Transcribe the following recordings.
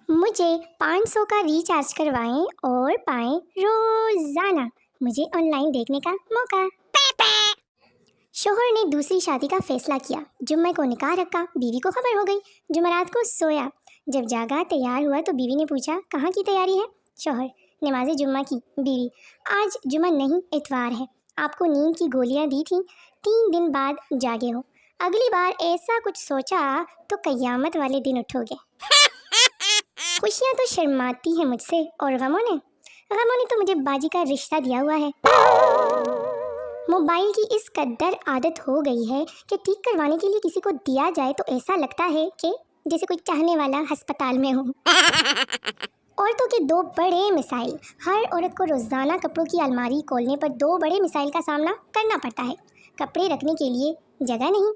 मुझे 500 का रिचार्ज करवाएं और पाएं रोजाना मुझे ऑनलाइन देखने का मौका। शोहर ने दूसरी शादी का फैसला किया। जुम्मे को निकाह रखा, बीवी को खबर हो गई। जुमेरात को सोया, जब जागा तैयार हुआ तो बीवी ने पूछा, कहाँ की तैयारी है? शोहर, नमाज जुम्मा की। बीवी, आज जुम्मा नहीं, इतवार है। आपको नींद की गोलियां दी थी, 3 दिन बाद जागे हो। अगली बार ऐसा कुछ सोचा तो कयामत वाले दिन उठोगे। खुशियाँ तो शर्माती हैं मुझसे, और गमों ने तो मुझे बाजी का रिश्ता दिया हुआ है। मोबाइल की इस कद्दर आदत हो गई है कि ठीक करवाने के लिए किसी को दिया जाए तो ऐसा लगता है कि जैसे कोई चाहने वाला अस्पताल में हो। औरतों के 2 बड़े मिसाइल। हर औरत को रोज़ाना कपड़ों की अलमारी खोलने पर 2 बड़े मिसाइल का सामना करना पड़ता है। कपड़े रखने के लिए जगह नहीं,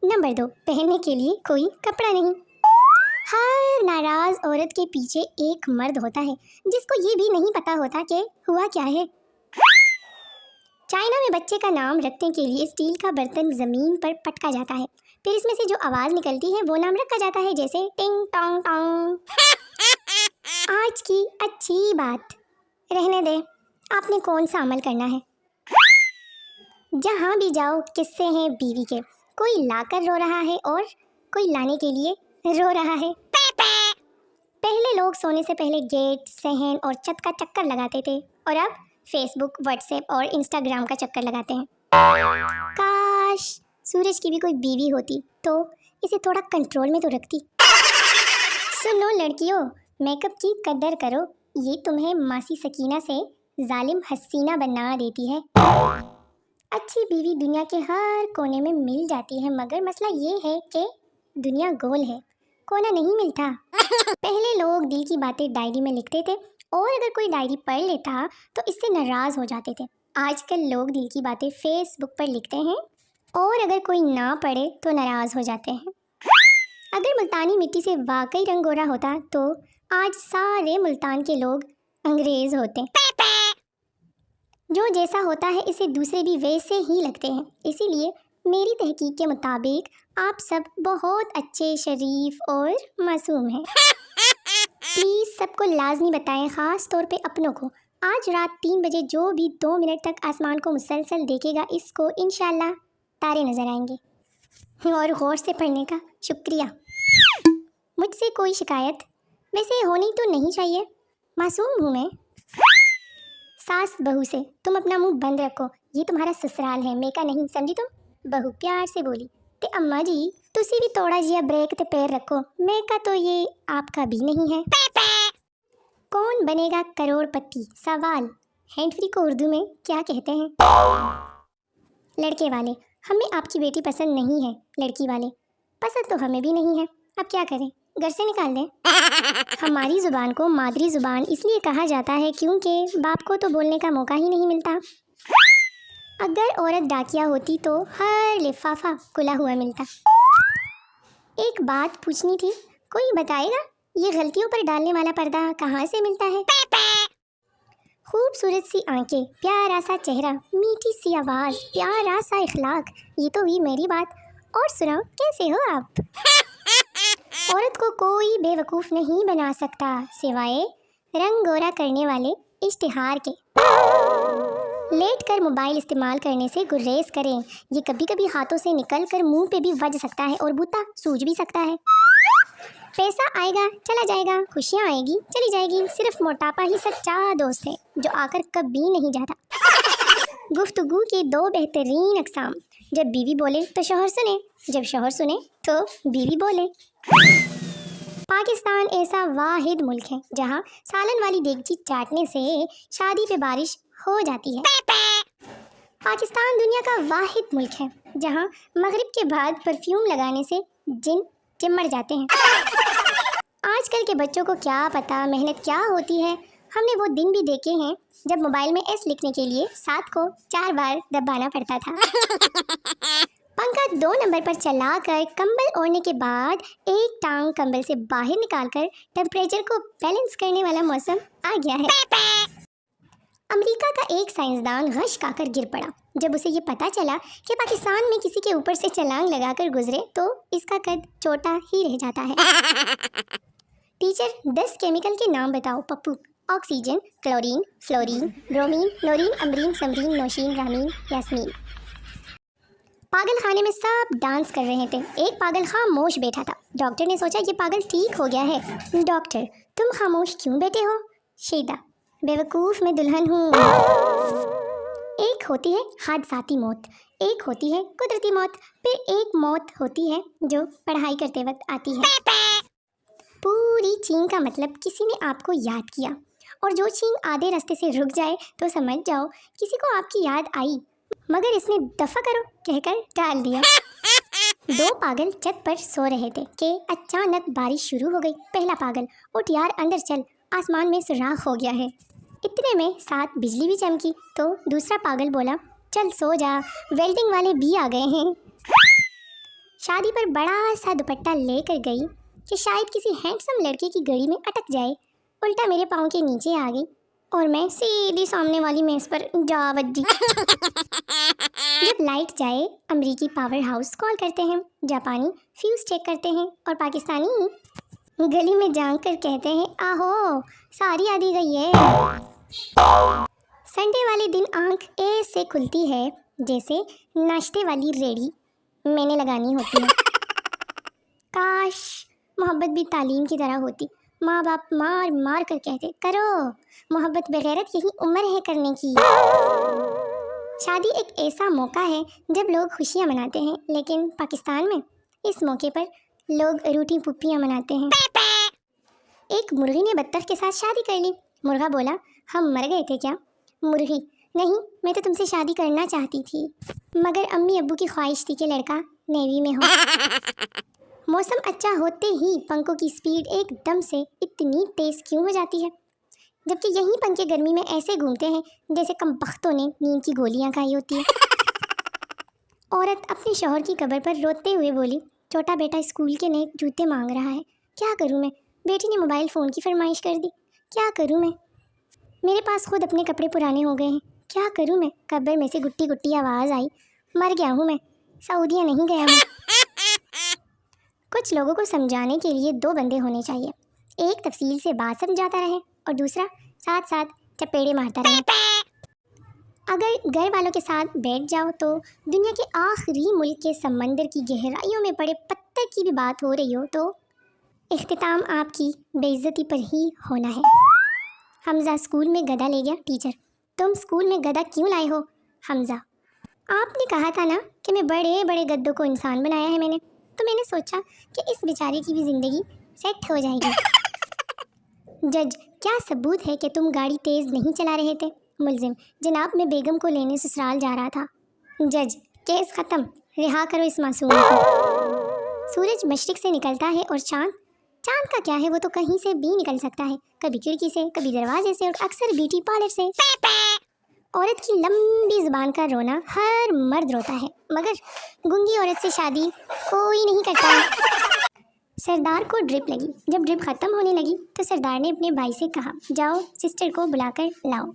नंबर 2 पहनने के लिए कोई कपड़ा नहीं। हर नाराज़ औरत के पीछे एक मर्द होता है जिसको ये भी नहीं पता होता कि हुआ क्या है। चाइना में बच्चे का नाम रखने के लिए स्टील का बर्तन ज़मीन पर पटका जाता है, फिर इसमें से जो आवाज़ निकलती है वो नाम रखा जाता है, जैसे टिंग टोंग टोंग। आज की अच्छी बात रहने दे, आपने कौन सा अमल करना है? जहाँ भी जाओ किस्से हैं बीवी के, कोई लाकर रो रहा है और कोई लाने के लिए रो रहा है। पहले लोग सोने से पहले गेट, सहन और छत का चक्कर लगाते थे, और अब फेसबुक, व्हाट्सएप और इंस्टाग्राम का चक्कर लगाते हैं। काश सूरज की भी कोई बीवी होती तो इसे थोड़ा कंट्रोल में तो रखती। सुनो लड़कियों, मेकअप की कदर करो, ये तुम्हें मासी सकीना से जालिम हसीना बना देती है। अच्छी बीवी दुनिया के हर कोने में मिल जाती है, मगर मसला ये है कि दुनिया गोल है, कोना नहीं मिलता। पहले लोग दिल की बातें डायरी में लिखते थे, और अगर कोई डायरी पढ़ लेता तो इससे नाराज़ हो जाते थे। आजकल लोग दिल की बातें फेसबुक पर लिखते हैं, और अगर कोई ना पढ़े तो नाराज़ हो जाते हैं। अगर मुल्तानी मिट्टी से वाकई रंग गोरा होता तो आज सारे मुल्तान के लोग अंग्रेज़ होते। जो जैसा होता है इसे दूसरे भी वैसे ही लगते हैं। इसीलिए मेरी तहकीक के मुताबिक आप सब बहुत अच्छे, शरीफ और मासूम हैं। प्लीज़ सबको लाजमी बताएं, ख़ास तौर पे अपनों को। आज रात 3 बजे जो भी 2 मिनट तक आसमान को मुसलसल देखेगा, इसको इंशाल्लाह तारे नज़र आएंगे। और गौर से पढ़ने का शुक्रिया। मुझसे कोई शिकायत वैसे होनी तो नहीं चाहिए, मासूम हूँ मैं। सास बहू से, तुम अपना मुंह बंद रखो, ये तुम्हारा ससुराल है, मेका नहीं, समझी तुम? बहू प्यार से बोली, ते अम्मा जी तुसी भी थोड़ा जिया ब्रेक ते पैर रखो, मेका तो ये आपका भी नहीं है। कौन बनेगा करोड़पति? सवाल हैंड फ्री को उर्दू में क्या कहते हैं? लड़के वाले, हमें आपकी बेटी पसंद नहीं है। लड़की वाले, पसंद तो हमें भी नहीं है, अब क्या करें, घर से निकाल दें। हमारी ज़ुबान को मादरी ज़ुबान इसलिए कहा जाता है क्योंकि बाप को तो बोलने का मौका ही नहीं मिलता। अगर औरत डाकिया होती तो हर लिफाफा खुला हुआ मिलता। एक बात पूछनी थी, कोई बताएगा ये गलतियों पर डालने वाला पर्दा कहाँ से मिलता है? खूबसूरत सी आंखें, प्यारा सा चेहरा, मीठी सी आवाज़, प्यारा सा इखलाक, ये तो हुई मेरी बात। और सुनाओ, कैसे हो आप? औरत को कोई बेवकूफ़ नहीं बना सकता सिवाय रंग गोरा करने वाले इश्तिहार के। लेट कर मोबाइल इस्तेमाल करने से गुरेज करें, ये कभी कभी हाथों से निकल कर मुंह पे भी बज सकता है और बूता सूझ भी सकता है। पैसा आएगा चला जाएगा, खुशियाँ आएगी चली जाएगी, सिर्फ मोटापा ही सच्चा दोस्त है जो आकर कभी नहीं जाता। गुफ्तगू के 2 बेहतरीन अक़साम, जब बीवी बोले तो शौहर सुने, जब शौहर सुने तो बीवी बोले। पाकिस्तान ऐसा वाहिद मुल्क है जहाँ सालन वाली देगची चाटने से शादी पे बारिश हो जाती है। पाकिस्तान दुनिया का वाहिद मुल्क है जहाँ मगरिब के बाद परफ्यूम लगाने से जिन चिमड़ जाते हैं। आजकल के बच्चों को क्या पता मेहनत क्या होती है। हमने वो दिन भी देखे हैं जब मोबाइल में एस लिखने के लिए 7 को 4 बार दबाना पड़ता था। पंखा 2 नंबर पर चलाकर कंबल ओढ़ने के बाद एक टांग कंबल से बाहर निकालकर टेम्परेचर को बैलेंस करने वाला मौसम आ गया है। अमेरिका का एक साइंसदान गश खाकर गिर पड़ा जब उसे ये पता चला कि पाकिस्तान में किसी के ऊपर से छलांग लगाकर गुजरे तो इसका कद छोटा ही रह जाता है। टीचर 10 केमिकल के नाम बताओ Pappu. Oxygen, chlorine, fluorine, bromine, chlorine, Amreen, Samreen, Nausheen, Rameen, Yasmeen. पागल खाने में सब डांस कर रहे थे। एक पागल खामोश बैठा था। डॉक्टर ने सोचा ये पागल ठीक हो गया है। डॉक्टर, तुम खामोश क्यों बैठे हो? शीदा, बेवकूफ़ मैं दुल्हन हूँ। एक होती है हादसाती मौत, एक होती है कुदरती मौत, फिर एक मौत होती है जो पढ़ाई करते वक्त आती है। पूरी चीन का मतलब किसी ने आपको याद किया, और जो चीन आधे रास्ते से रुक जाए तो समझ जाओ किसी को आपकी याद आई, मगर इसने दफ़ा करो कहकर टाल दिया। दो पागल छत पर सो रहे थे कि अचानक बारिश शुरू हो गई। पहला पागल, उठ यार अंदर चल, आसमान में सुराख हो गया है। इतने में साथ बिजली भी चमकी तो दूसरा पागल बोला, चल सो जा, वेल्डिंग वाले भी आ गए हैं। शादी पर बड़ा सा दुपट्टा लेकर गई कि शायद किसी हैंडसम लड़के की गड़ी में अटक जाए, उल्टा मेरे पाँव के नीचे आ गई और मैं सीधी सामने वाली मेज़ पर जा बजी। जब लाइट जाए अमरीकी पावर हाउस कॉल करते हैं, जापानी फ्यूज़ चेक करते हैं और पाकिस्तानी गली में जांग कर कहते हैं, आहो सारी आधी गई है। संडे वाले दिन आंख ऐसे खुलती है जैसे नाश्ते वाली रेडी मैंने लगानी होती है। काश मोहब्बत भी तालीम की तरह होती। माँ बाप मार मार कर कहते, करो मोहब्बत बगैरत, यही उम्र है करने की। शादी एक ऐसा मौका है जब लोग खुशियाँ मनाते हैं, लेकिन पाकिस्तान में इस मौके पर लोग रूठी पुप्पियाँ मनाते हैं। एक मुर्गी ने बत्तख के साथ शादी कर ली। मुर्गा बोला, हम मर गए थे क्या? मुर्गी, नहीं, मैं तो तुमसे शादी करना चाहती थी, मगर अम्मी अब्बू की ख्वाहिश थी कि लड़का नेवी में हो। मौसम अच्छा होते ही पंखों की स्पीड एकदम से इतनी तेज़ क्यों हो जाती है, जबकि यही पंखे गर्मी में ऐसे घूमते हैं जैसे कमबख्तों ने नींद की गोलियां खाई होती है। औरत अपने शौहर की कब्र पर रोते हुए बोली, छोटा बेटा स्कूल के नए जूते मांग रहा है, क्या करूं मैं? बेटी ने मोबाइल फ़ोन की फरमाइश कर दी, क्या करूं मैं? मेरे पास खुद अपने कपड़े पुराने हो गए हैं, क्या करूं मैं? कब्र में से गुट्टी गुट्टी आवाज़ आई, मर गया हूँ मैं, सऊदिया नहीं गया हूँ। कुछ लोगों को समझाने के लिए दो बंदे होने चाहिए, एक तफसील से बात समझाता रहे और दूसरा साथ साथ चपेड़े मारता रहे। अगर घर वालों के साथ बैठ जाओ तो दुनिया के आखिरी मुल्क के समंदर की गहराइयों में पड़े पत्थर की भी बात हो रही हो तो इख्तिताम आपकी बेइज्जती पर ही होना है। हमज़ा स्कूल में गधा ले गया। टीचर, तुम स्कूल में गधा क्यों लाए हो? हमज़ा, आपने कहा था ना कि मैं बड़े बड़े गद्दों को इंसान बनाया है मैंने, तो मैंने सोचा कि इस बेचारे की भी ज़िंदगी सेट हो जाएगी। जज, क्या सबूत है कि तुम गाड़ी तेज़ नहीं चला रहे थे? मुलजिम, जनाब मैं बेगम को लेने ससुराल जा रहा था। जज, केस ख़त्म, रिहा करो इस मासूम को। सूरज मशरिक से निकलता है और चाँद का क्या है, वो तो कहीं से भी निकल सकता है, कभी खिड़की से, कभी दरवाजे से और अक्सर ब्यूटी पार्लर से। औरत की लंबी ज़ुबान का रोना हर मर्द रोता है, मगर गूंगी औरत से शादी कोई नहीं करता। सरदार को ड्रिप लगी। जब ड्रिप ख़त्म होने लगी तो सरदार ने अपने भाई से कहा, जाओ सिस्टर को बुलाकर लाओ।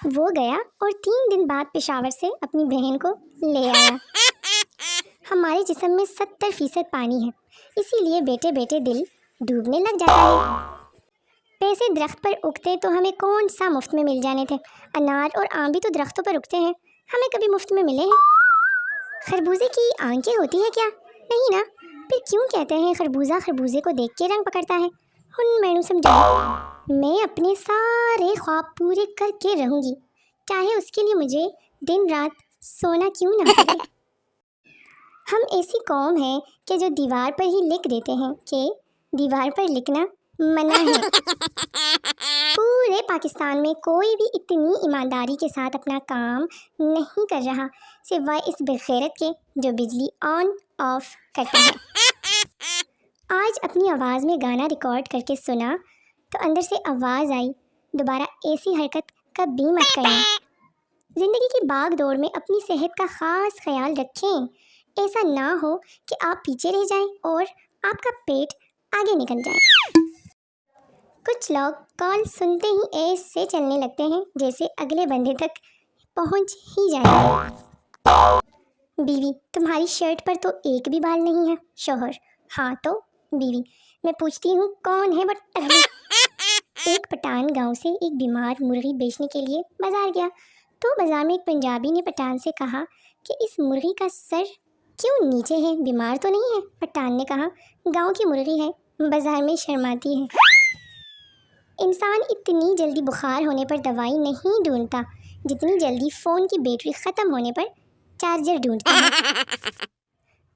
वो गया और 3 दिन बाद पेशावर से अपनी बहन को ले आया। हमारे जिस्म में 70% पानी है, इसीलिए बेटे बेटे दिल डूबने लग जाता है। पैसे दरख्त पर उगते तो हमें कौन सा मुफ्त में मिल जाने थे? अनार और आम भी तो दरख्तों पर उगते हैं, हमें कभी मुफ्त में मिले हैं? खरबूजे की आंखें होती हैं क्या? नहीं ना, फिर क्यों कहते हैं खरबूजा खरबूजे को देख के रंग पकड़ता है? मैनू समझाओ। मैं अपने सारे ख्वाब पूरे करके रहूँगी, चाहे उसके लिए मुझे दिन रात सोना क्यों ना पड़े। हम ऐसी कौम है कि जो दीवार पर ही लिख देते हैं कि दीवार पर लिखना मना है। पूरे पाकिस्तान में कोई भी इतनी ईमानदारी के साथ अपना काम नहीं कर रहा सिवाय इस बेगैरत के जो बिजली ऑन ऑफ करता है। आज अपनी आवाज़ में गाना रिकॉर्ड करके सुना तो अंदर से आवाज़ आई, दोबारा ऐसी हरकत कभी मत करना। ज़िंदगी की भाग दौड़ में अपनी सेहत का ख़ास ख्याल रखें, ऐसा ना हो कि आप पीछे रह जाएं और आपका पेट आगे निकल जाए। कुछ लोग कॉल सुनते ही ऐसे चलने लगते हैं जैसे अगले बंदे तक पहुंच ही जाएंगे। बीवी, तुम्हारी शर्ट पर तो एक भी बाल नहीं है। शौहर, हाँ तो बीवी, मैं पूछती हूँ कौन है वो टकली। एक पठान गांव से एक बीमार मुर्गी बेचने के लिए बाजार गया तो बाजार में एक पंजाबी ने पठान से कहा कि इस मुर्गी का सर क्यों नीचे है, बीमार तो नहीं है। पठान ने कहा गांव की मुर्गी है, बाजार में शर्माती है। इंसान इतनी जल्दी बुखार होने पर दवाई नहीं ढूंढता जितनी जल्दी फ़ोन की बैटरी ख़त्म होने पर चार्जर ढूंढता है।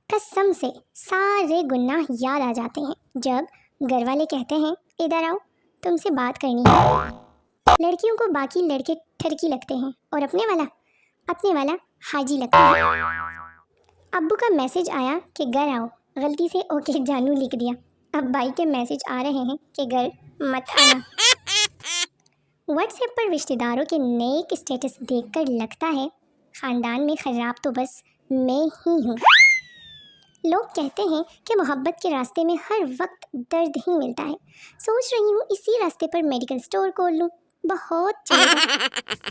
कसम से सारे गुनाह याद आ जाते हैं जब घर वाले कहते हैं इधर आओ तुमसे बात करनी है। लड़कियों को बाकी लड़के ठरकी लगते हैं और अपने वाला हाजी लगता है। अब्बू का मैसेज आया कि घर आओ, गलती से ओके जानू लिख दिया। अब भाई के मैसेज आ रहे हैं कि घर मत आना। व्हाट्सएप पर रिश्तेदारों के नए स्टेटस देखकर लगता है ख़ानदान में ख़राब तो बस मैं ही हूँ। लोग कहते हैं कि मोहब्बत के रास्ते में हर वक्त दर्द ही मिलता है। सोच रही हूँ इसी रास्ते पर मेडिकल स्टोर खोल लूँ, बहुत चलेगा।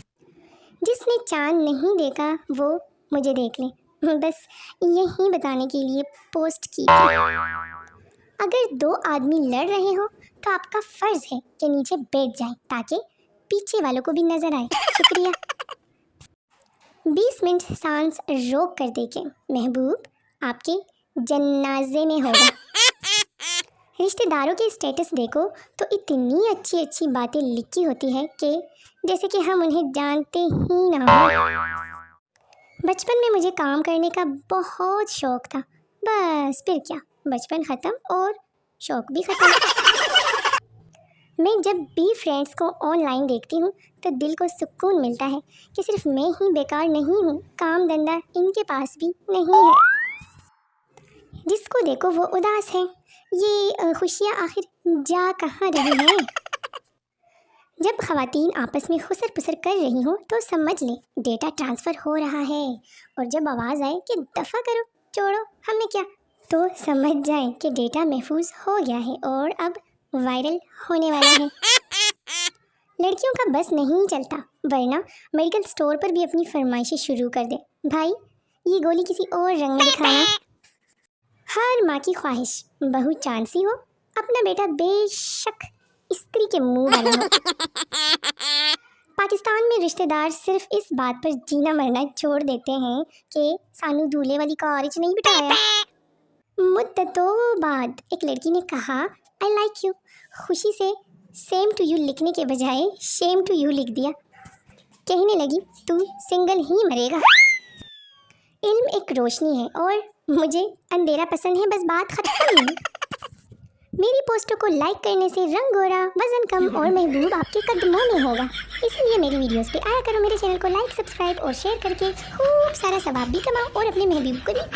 जिसने चांद नहीं देखा वो मुझे देख ले, बस यही बताने के लिए पोस्ट की थी। अगर दो आदमी लड़ रहे हो तो आपका फ़र्ज़ है कि नीचे बैठ जाएं ताकि पीछे वालों को भी नज़र आए। शुक्रिया। 20 मिनट सांस रोक कर देखें, महबूब आपके जनाजे में होगा। रिश्तेदारों के स्टेटस देखो तो इतनी अच्छी अच्छी बातें लिखी होती है कि जैसे कि हम उन्हें जानते ही ना हो। बचपन में मुझे काम करने का बहुत शौक़ था, बस फिर क्या बचपन ख़त्म और शौक़ भी ख़त्म। मैं जब भी फ्रेंड्स को ऑनलाइन देखती हूँ तो दिल को सुकून मिलता है कि सिर्फ मैं ही बेकार नहीं हूँ, काम धंधा इनके पास भी नहीं है। जिसको देखो वो उदास है, ये खुशियाँ आखिर जा कहाँ रही हैं। जब ख़वातीन आपस में खुसर पुसर कर रही हों तो समझ लें डेटा ट्रांसफ़र हो रहा है, और जब आवाज़ आए कि दफ़ा करो छोड़ो हमें क्या, तो समझ जाएं कि डेटा महफूज हो गया है और अब वायरल होने वाला है। लड़कियों का बस नहीं चलता, वरना मेडिकल स्टोर पर भी अपनी फरमाइशें शुरू कर दे। भाई ये गोली किसी और रंग में दिखाना। हर माँ की ख्वाहिश बहू चांद सी हो, अपना बेटा बेशक स्त्री के मुंह वाला हो। पाकिस्तान में रिश्तेदार सिर्फ इस बात पर जीना मरना छोड़ देते हैं कि सानू दूल्हे वाली कार च नहीं बिठाया। मुद्दतों बाद एक लड़की ने कहा आई लाइक यू, खुशी से सेम टू यू लिखने के बजाय शेम टू यू लिख दिया। कहने लगी तू सिंगल ही मरेगा। इल्म एक रोशनी है और मुझे अंधेरा पसंद है, बस बात खत्म। मेरी पोस्टों को लाइक करने से रंग गोरा, वजन कम और महबूब आपके कदमों में होगा। इसलिए मेरी वीडियोस पे आया करो, मेरे चैनल को लाइक सब्सक्राइब और शेयर करके खूब सारा सवाब भी कमाओ और अपने महबूब को भी